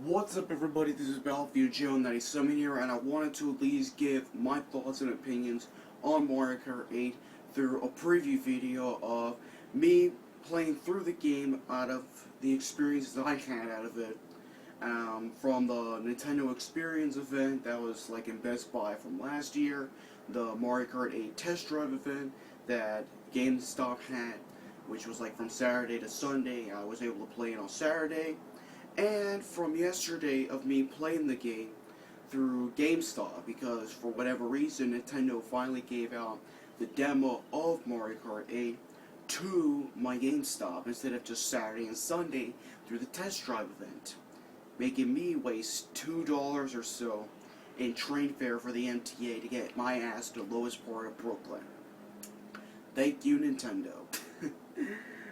What's up, everybody? This is Battlefield Joe97 here, and I wanted to at least give my thoughts and opinions on Mario Kart 8 through a preview video of me playing through the game out of the experiences I had out of it. From the Nintendo Experience event that was like in Best Buy from last year, the Mario Kart 8 test drive event that GameStop had, which was like from Saturday to Sunday. I was able to play it on Saturday. And from yesterday of me playing the game through GameStop, because for whatever reason Nintendo finally gave out the demo of Mario Kart 8 to my GameStop instead of just Saturday and Sunday through the test drive event, making me waste $2 or so in train fare for the MTA to get my ass to the lowest part of Brooklyn. Thank you, Nintendo.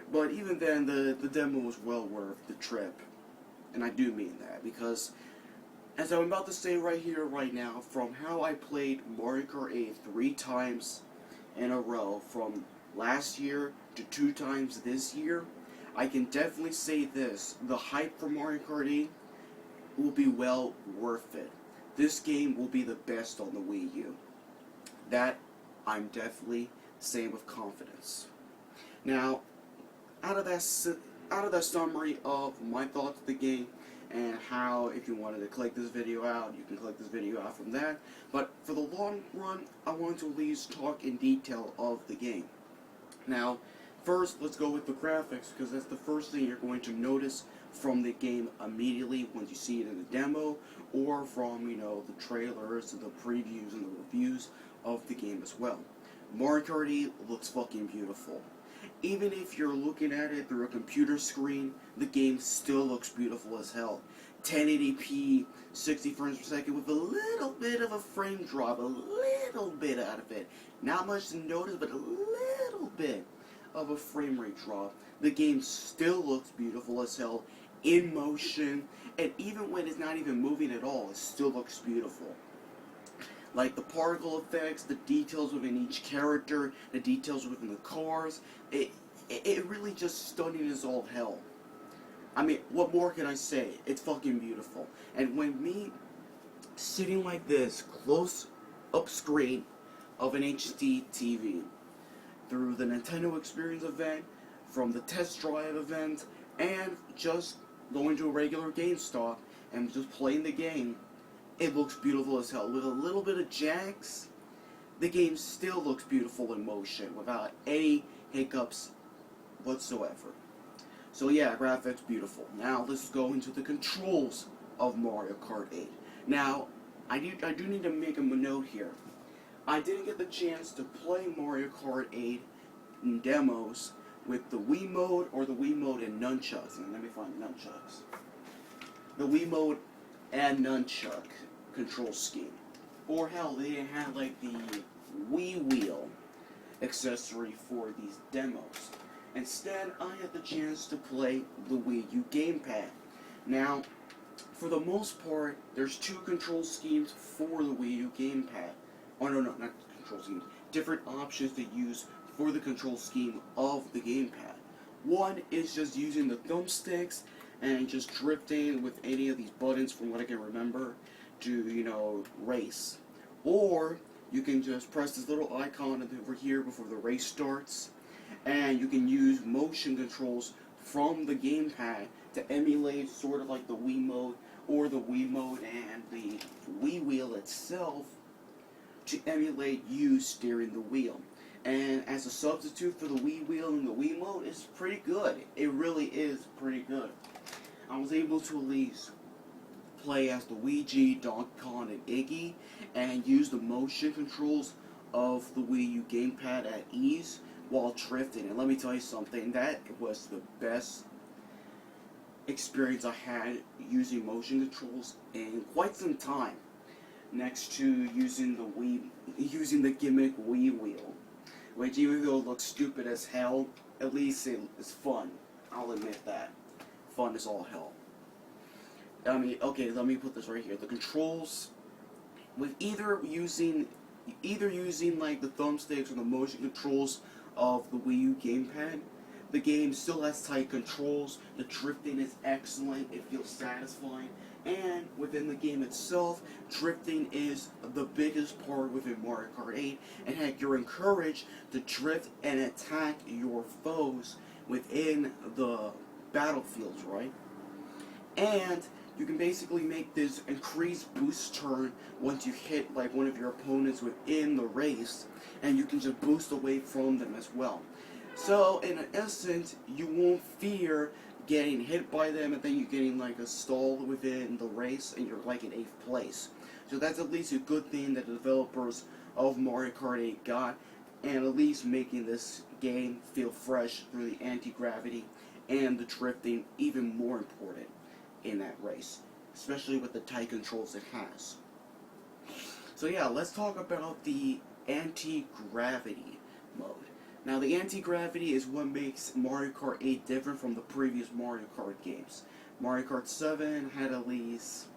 But even then, the demo was well worth the trip. And I do mean that, because, as I'm about to say right here, right now, from how I played Mario Kart 8 3 times in a row, from last year to 2 times this year, I can definitely say this: the hype for Mario Kart 8 will be well worth it. This game will be the best on the Wii U. That I'm definitely saying with confidence. Now, out of that summary of my thoughts of the game, and how, if you wanted to click this video out, you can click this video out from that. But for the long run, I want to at least talk in detail of the game. Now, first, let's go with the graphics, because that's the first thing you're going to notice from the game immediately once you see it in the demo, or from, the trailers, and the previews, and the reviews of the game as well. Mario Kart 8 looks fucking beautiful. Even if you're looking at it through a computer screen, the game still looks beautiful as hell. 1080p, 60 frames per second, with a little bit of a frame drop, a little bit out of it. Not much to notice, but a little bit of a frame rate drop. The game still looks beautiful as hell in motion, and even when it's not even moving at all, it still looks beautiful. Like the particle effects, the details within each character, the details within the cars, it really just stunning as all hell. I mean, what more can I say? It's fucking beautiful. And when me sitting like this, close up screen of an HD TV, through the Nintendo Experience event, from the test drive event, and just going to a regular GameStop and just playing the game, it looks beautiful as hell. With a little bit of jags, the game still looks beautiful in motion without any hiccups whatsoever. So yeah, graphics beautiful. Now let's go into the controls of Mario Kart 8. Now, I do need to make a note here. I didn't get the chance to play Mario Kart 8 in demos with the Wii mode or the Wii mode and nunchucks. And let me find the nunchucks. The Wii mode and nunchuck control scheme. Or hell, they didn't have like the Wii wheel accessory for these demos. Instead, I had the chance to play the Wii U GamePad. Now, for the most part, there's 2 control schemes for the Wii U GamePad. Oh no, not control schemes. Different options to use for the control scheme of the GamePad. One is just using the thumbsticks and just drifting with any of these buttons, from what I can remember, to, race. Or you can just press this little icon over here before the race starts, and you can use motion controls from the gamepad to emulate sort of like the Wii mode, or the Wii mode and the Wii wheel itself, to emulate you steering the wheel. And as a substitute for the Wii wheel and the Wii mode, it's pretty good. It really is pretty good. I was able to at least play as Luigi, Donkey Kong, and Iggy, and use the motion controls of the Wii U gamepad at ease while drifting. And let me tell you something, that was the best experience I had using motion controls in quite some time, next to using the gimmick Wii wheel, which, even though it looks stupid as hell, at least it's fun. I'll admit that. Fun is all hell. I mean, okay, let me put this right here. The controls, with either using like the thumbsticks or the motion controls of the Wii U gamepad, the game still has tight controls, the drifting is excellent, it feels satisfying, and within the game itself, drifting is the biggest part within Mario Kart 8, and heck, you're encouraged to drift and attack your foes within the battlefields, right? And you can basically make this increased boost turn once you hit like one of your opponents within the race, and you can just boost away from them as well. So in essence, you won't fear getting hit by them and then you're getting like a stall within the race and you're like in 8th place. So that's at least a good thing that the developers of Mario Kart 8 got, and at least making this game feel fresh through the anti-gravity and the drifting even more important in that race, especially with the tight controls it has. So yeah, let's talk about the anti-gravity mode. Now the anti-gravity is what makes Mario Kart 8 different from the previous Mario Kart games. Mario Kart 7 had at least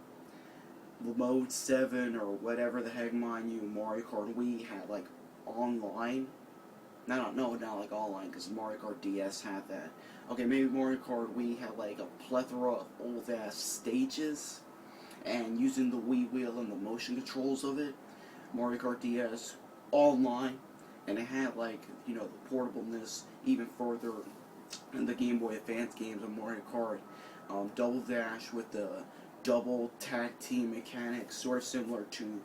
mode 7 or whatever the heck, mind you. Mario Kart Wii had like online. No, not like online, because Mario Kart DS had that. Okay, maybe Mario Kart Wii had like a plethora of old ass stages, and using the Wii wheel and the motion controls of it. Mario Kart DS online, and it had like, you know, the portableness even further in the Game Boy Advance games of Mario Kart. Double Dash with the double tag team mechanics, sort of similar to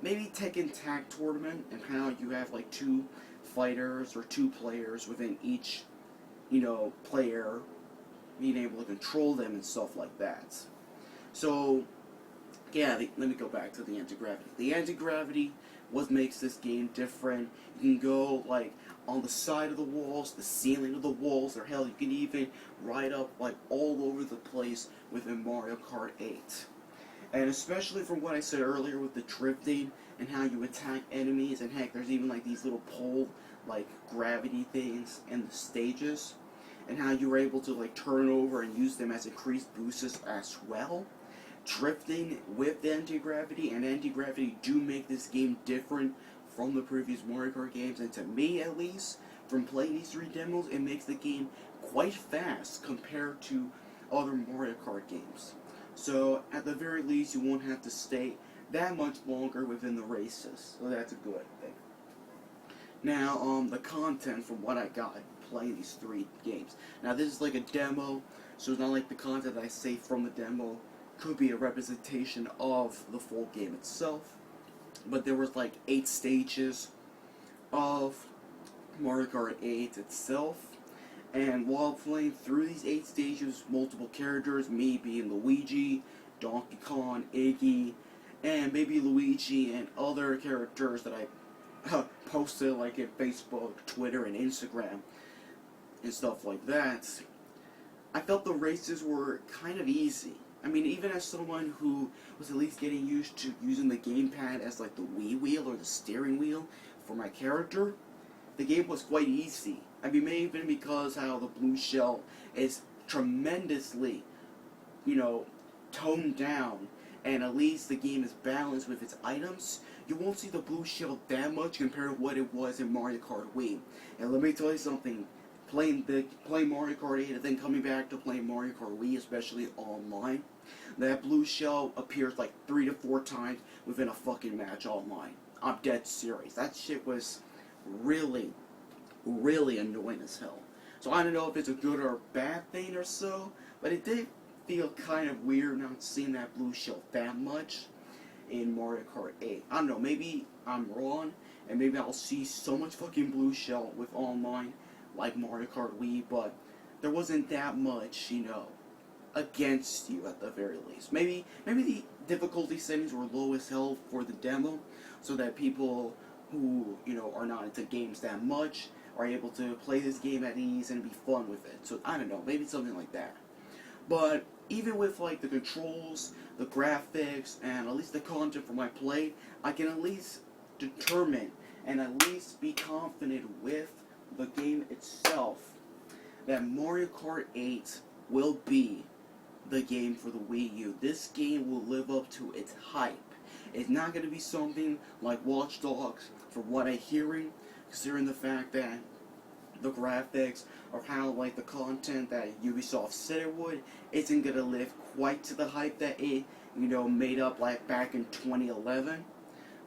maybe Tekken Tag Tournament, and how you have like 2 fighters or 2 players within each, you know, player being able to control them and stuff like that. So yeah, let me go back to the anti-gravity. The anti-gravity what makes this game different. You can go like on the side of the walls, the ceiling of the walls, or hell, you can even ride up like all over the place within Mario Kart 8. And especially from what I said earlier with the drifting and how you attack enemies, and heck, there's even like these little pole like gravity things in the stages, and how you were able to like turn over and use them as increased boosts as well. Drifting with anti-gravity and anti-gravity do make this game different from the previous Mario Kart games, and to me at least, from playing these 3 demos, it makes the game quite fast compared to other Mario Kart games. So at the very least, you won't have to stay that much longer within the races, so that's a good thing. Now, the content from what I got playing these 3 games. Now this is like a demo, so it's not like the content that I say from the demo could be a representation of the full game itself. But there was like 8 stages of Mario Kart 8 itself. And while playing through these 8 stages, multiple characters, me being Luigi, Donkey Kong, Iggy, and maybe Luigi and other characters that I posted like in Facebook, Twitter, and Instagram, and stuff like that, I felt the races were kind of easy. I mean, even as someone who was at least getting used to using the GamePad as like the Wii wheel or the steering wheel for my character, the game was quite easy. I mean, maybe even because how the blue shell is tremendously, you know, toned down, and at least the game is balanced with its items, you won't see the blue shell that much compared to what it was in Mario Kart Wii. And let me tell you something, playing Mario Kart 8 and then coming back to playing Mario Kart Wii, especially online, that blue shell appears like 3 to 4 times within a fucking match online. I'm dead serious. That shit was really, really annoying as hell. So I don't know if it's a good or bad thing or so, but it did feel kind of weird not seeing that blue shell that much in Mario Kart 8. I don't know, maybe I'm wrong, and maybe I'll see so much fucking blue shell with online like Mario Kart Wii, but there wasn't that much, you know, against you at the very least. Maybe the difficulty settings were low as hell for the demo, so that people who, you know, are not into games that much are able to play this game at ease and be fun with it. So I don't know, maybe something like that. But even with like the controls, the graphics, and at least the content for my play, I can at least determine and at least be confident with the game itself that Mario Kart 8 will be the game for the Wii U. This game will live up to its hype. It's not going to be something like Watch Dogs, from what I'm hearing, considering the fact that the graphics or kind of like the content that Ubisoft said it would isn't gonna live quite to the hype that it, made up like back in 2011.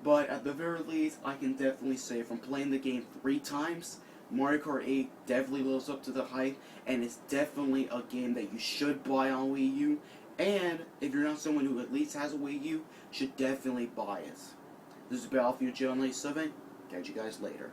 But at the very least, I can definitely say from playing the game 3 times, Mario Kart 8 definitely lives up to the hype, and it's definitely a game that you should buy on Wii U. And if you're not someone who at least has a Wii U, should definitely buy it. This is Battlefield Joe 97. Catch you guys later.